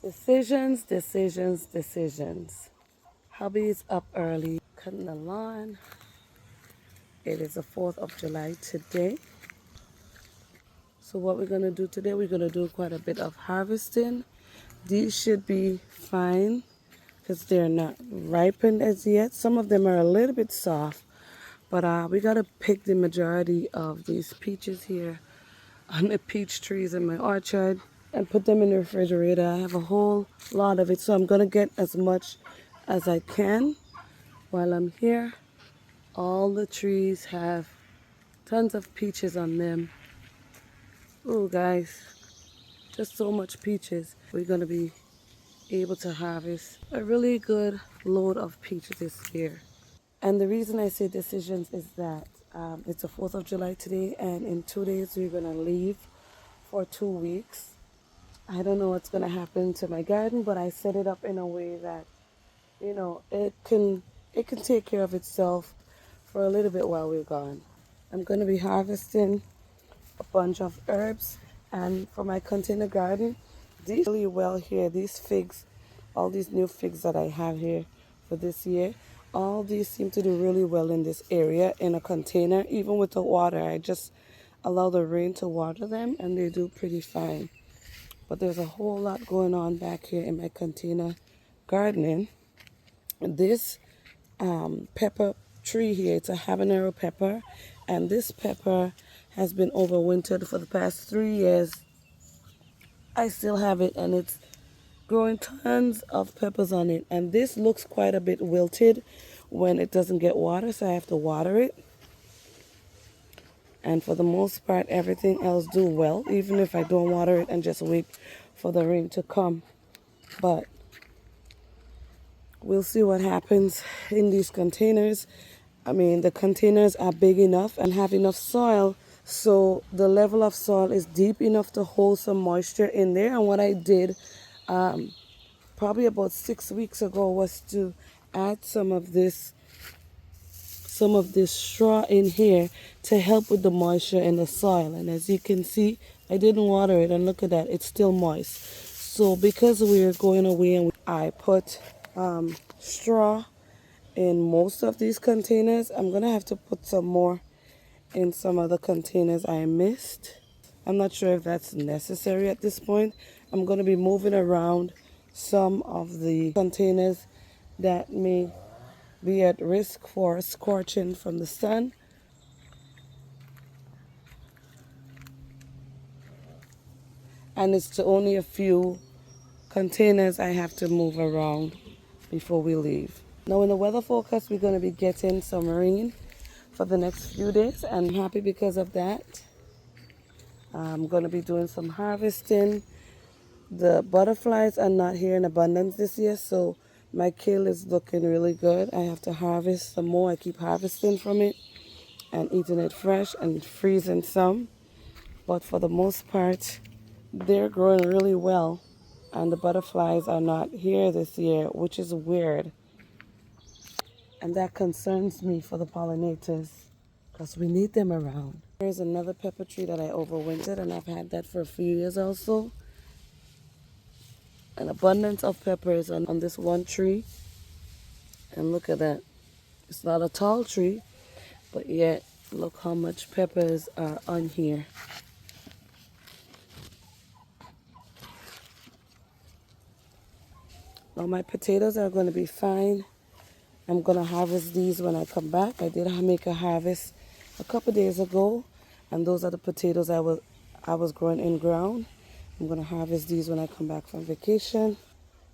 Decisions, decisions, decisions. Hubby is up early, cutting the lawn. It is the 4th of July today. So what we're going to do today, we're going to do quite a bit of harvesting. These should be fine because they're not ripened as yet. Some of them are a little bit soft, but we got to pick the majority of these peaches here on the peach trees in my orchard and put them in the refrigerator. I have a whole lot of it, so I'm going to get as much as I can while I'm here. All the trees have tons of peaches on them. Oh, guys, just so much peaches. We're going to be able to harvest a really good load of peaches this year. And the reason I say decisions is that it's the 4th of July today, and in 2 days we're going to leave for 2 weeks. I don't know what's going to happen to my garden, but I set it up in a way that, it can take care of itself for a little bit while we're gone. I'm going to be harvesting a bunch of herbs, and for my container garden, these really well here. These figs, all these new figs that I have here for this year, all these seem to do really well in this area in a container. Even with the water, I just allow the rain to water them and they do pretty fine. But there's a whole lot going on back here in my container gardening. This pepper tree here, it's a habanero pepper, and this pepper has been overwintered for the past 3 years. I still have it, and it's growing tons of peppers on it, and this looks quite a bit wilted when it doesn't get water, so I have to water it. And for the most part, everything else do well, even if I don't water it and just wait for the rain to come. But we'll see what happens in these containers. I mean, the containers are big enough and have enough soil, so the level of soil is deep enough to hold some moisture in there. And what I did probably about 6 weeks ago was to add some of this straw in here to help with the moisture in the soil. And as you can see, I didn't water it, and look at that, it's still moist. So because we're going away, and I put straw in most of these containers, I'm gonna have to put some more in some of the containers I missed. I'm not sure if that's necessary at this point. I'm gonna be moving around some of the containers that may be at risk for scorching from the sun. And it's only a few containers I have to move around before we leave. Now in the weather forecast, we're going to be getting some rain for the next few days, and I'm happy because of that. I'm going to be doing some harvesting. The butterflies are not here in abundance this year, so my kale is looking really good. I have to harvest some more. I keep harvesting from it and eating it fresh and freezing some. But for the most part, they're growing really well, and the butterflies are not here this year, which is weird. And that concerns me for the pollinators because we need them around. Here's another pepper tree that I overwintered, and I've had that for a few years also. An abundance of peppers on this one tree. And look at that. It's not a tall tree, but yet look how much peppers are on here. Now my potatoes are going to be fine. I'm going to harvest these when I come back. I did make a harvest a couple days ago, and those are the potatoes I was growing in ground. I'm going to harvest these when I come back from vacation.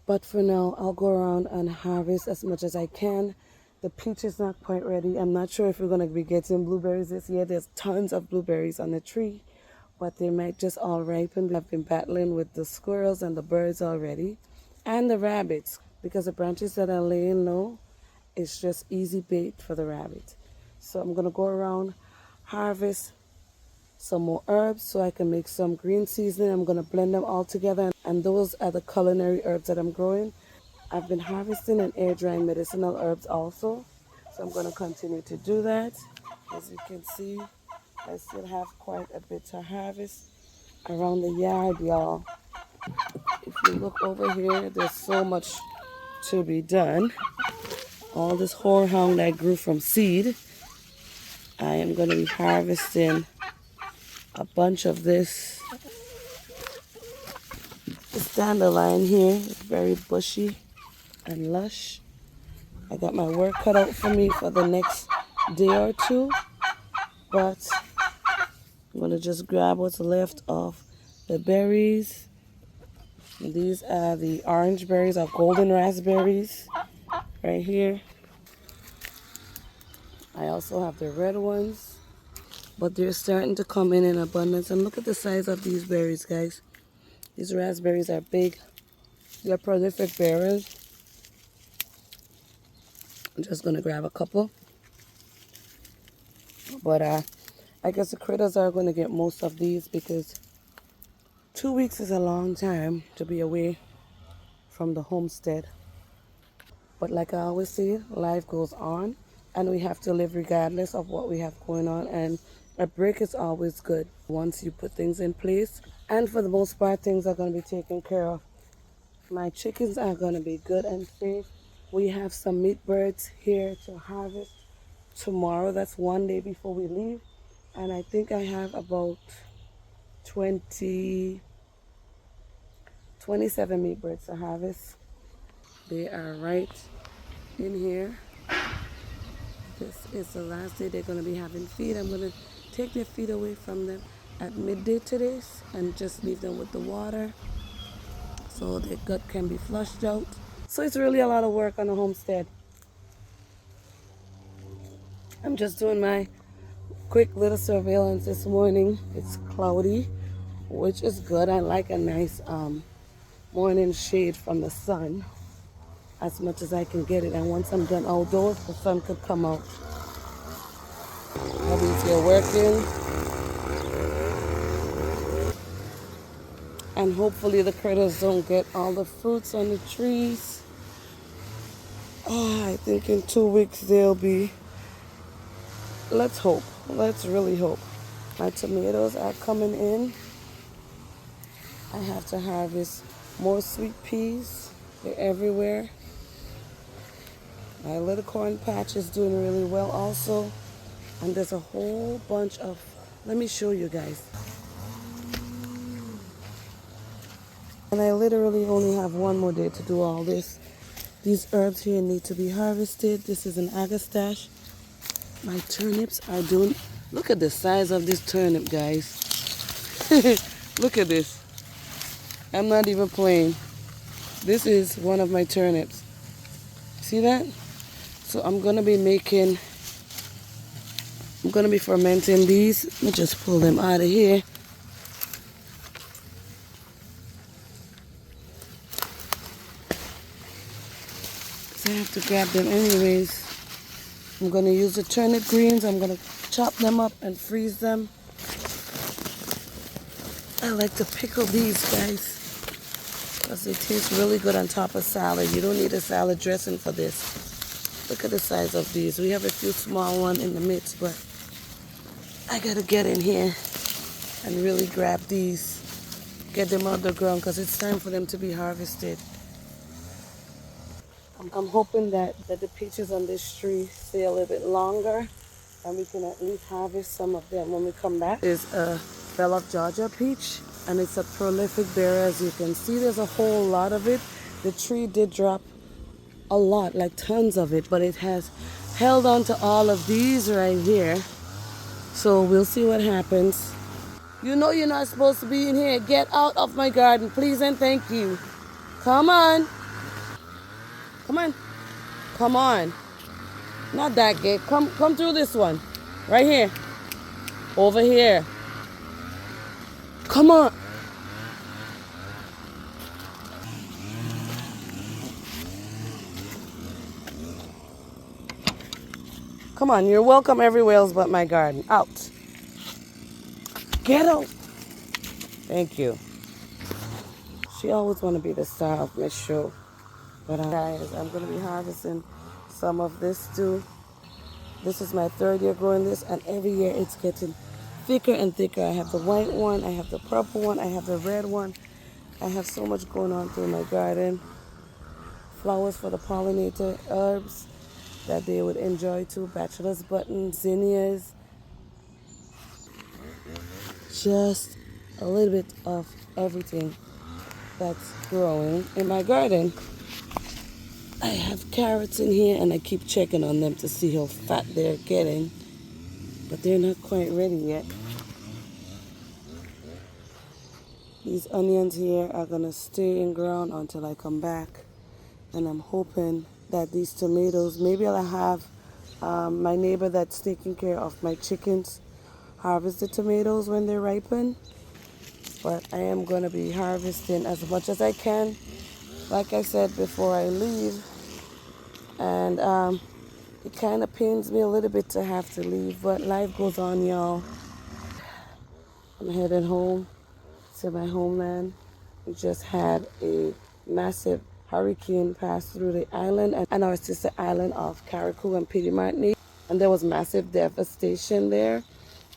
But for now, I'll go around and harvest as much as I can. The peach is not quite ready. I'm not sure if we're going to be getting blueberries this year. There's tons of blueberries on the tree, but they might just all ripen. I've been battling with the squirrels and the birds already, and the rabbits, because the branches that are laying low, it's just easy bait for the rabbit. So I'm going to go around, harvest some more herbs so I can make some green seasoning. I'm going to blend them all together, and those are the culinary herbs that I'm growing. I've been harvesting and air drying medicinal herbs also, so I'm going to continue to do that. As you can see, I still have quite a bit to harvest around the yard, y'all. If you look over here, there's so much to be done. All this horehound that grew from seed, I am going to be harvesting a bunch of this dandelion here. It's very bushy and lush. I got my work cut out for me for the next day or two, but I'm going to just grab what's left of the berries. And these are the orange berries or golden raspberries right here. I also have the red ones, but they're starting to come in abundance. And look at the size of these berries, guys. These raspberries are big. They're prolific bearers. I'm just going to grab a couple. But I guess the critters are going to get most of these because 2 weeks is a long time to be away from the homestead. But like I always say, life goes on and we have to live regardless of what we have going on. And a break is always good once you put things in place. And for the most part, things are going to be taken care of. My chickens are going to be good and safe. We have some meat birds here to harvest tomorrow. That's one day before we leave. And I think I have about 27 meat birds to harvest. They are right in here. This is the last day they're going to be having feed. I'm going to take their feed away from them at midday today and just leave them with the water so their gut can be flushed out. So it's really a lot of work on the homestead. I'm just doing my quick little surveillance this morning. It's cloudy, which is good. I like a nice morning shade from the sun as much as I can get it. And once I'm done outdoors, the sun could come out. Hubby's here working. And hopefully the critters don't get all the fruits on the trees. Oh, I think in 2 weeks they'll be, let's hope, let's really hope. My tomatoes are coming in. I have to harvest more sweet peas. They're everywhere. My little corn patch is doing really well also. And there's a whole bunch of, let me show you guys. And I literally only have one more day to do all this. These herbs here need to be harvested. This is an agastache. My turnips are doing, look at the size of this turnip, guys. Look at this. I'm not even playing. This is one of my turnips. See that? So I'm going to be fermenting these. Let me just pull them out of here. So I have to grab them anyways. I'm going to use the turnip greens. I'm going to chop them up and freeze them. I like to pickle these, guys, because they taste really good on top of salad. You don't need a salad dressing for this. Look at the size of these. We have a few small ones in the midst, but I got to get in here and really grab these, get them out of the ground because it's time for them to be harvested. I'm hoping that the peaches on this tree stay a little bit longer and we can at least harvest some of them when we come back. There's a Bell of Georgia peach and it's a prolific bearer. As you can see, there's a whole lot of it. The tree did drop a lot, like tons of it, but it has held on to all of these right here. So we'll see what happens. You know you're not supposed to be in here. Get out of my garden, please and thank you. Come on. Come on. Come on. Not that gate. Come through this one. Right here. Over here. Come on. Come on. You're welcome everywhere else but my garden. Out. Get out. Thank you. She always want to be the star of my show. But guys, I'm going to be harvesting some of this too. This is my 3rd year growing this, and every year it's getting thicker and thicker. I have the white one, I have the purple one, I have the red one. I have so much going on through my garden. Flowers for the pollinator, herbs that they would enjoy too, bachelor's button, zinnias, just a little bit of everything that's growing in my garden. I have carrots in here and I keep checking on them to see how fat they're getting, but they're not quite ready yet. These onions here are gonna stay in ground until I come back, and I'm hoping that these tomatoes, maybe I'll have my neighbor that's taking care of my chickens harvest the tomatoes when they ripen. But I am gonna be harvesting as much as I can, like I said before I leave, and it kind of pains me a little bit to have to leave, but life goes on, y'all. I'm heading home to my homeland. We just had a massive hurricane pass through the island and our sister island of Carriacou and Petite Martinique, and there was massive devastation there,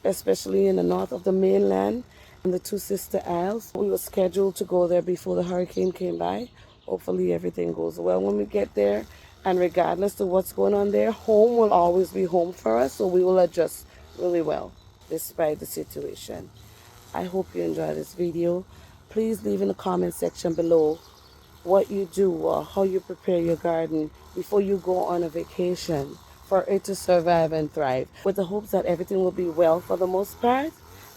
especially in the north of the mainland and the two sister isles. We were scheduled to go there before the hurricane came by. Hopefully everything goes well when we get there, and regardless of what's going on there, home will always be home for us, so we will adjust really well despite the situation. I hope you enjoy this video. Please leave in the comment section below what you do or how you prepare your garden before you go on a vacation for it to survive and thrive, with the hopes that everything will be well for the most part.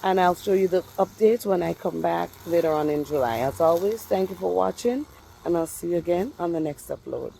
And I'll show you the updates when I come back later on in July. As always, thank you for watching, and I'll see you again on the next upload.